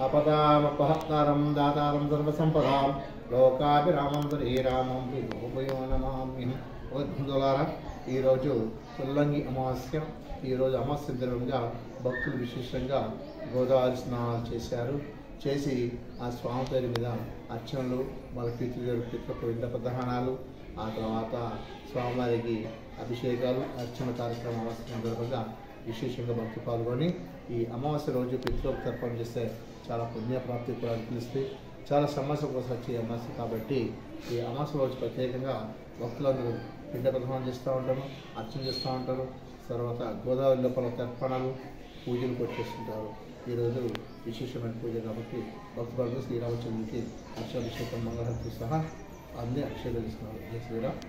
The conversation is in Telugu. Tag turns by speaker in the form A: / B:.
A: अपदामपहत्तारं दातारं सर्वसंपदां लोकाभिरामं శ్రీరామం విభూపయో నమామ్యహం. బంధువులారా, ఈరోజు పుల్లంగి అమావాస్య. ఈరోజు అమావాస్య సందర్భంగా భక్తులు విశేషంగా గోదావరి స్నానాలు చేసి ఆ స్వామి పేరు మీద అర్చనలు, వాళ్ళ పితృ ఇంట ప్రధానాలు, ఆ తర్వాత స్వామివారికి అభిషేకాలు, అర్చన కార్యక్రమం అమావాస్య సందర్భంగా విశేషంగా భక్తి పాల్గొని ఈ అమావాస్య రోజు పితృలకు తర్పణ చేస్తే చాలా పుణ్యప్రాప్తి కూడా పిలుస్తాయి. చాలా సమస్య కోసం వచ్చే అమావాస్య కాబట్టి ఈ అమావాస్య రోజు ప్రత్యేకంగా భక్తులందరూ పిండ ప్రధానం చేస్తూ ఉంటారు, అర్చన చేస్తూ ఉంటారు. తర్వాత గోదావరి లోపల తర్పణలు, పూజలు కొట్టేస్తుంటారు. ఈరోజు విశేషమైన పూజ కాబట్టి భక్తులందరూ శ్రీరామచంద్రుడికి అర్చాభిషేకం, మంగళహారతి సహా అన్ని అక్షయలు ఇస్తున్నారు. శ్రీరామ్.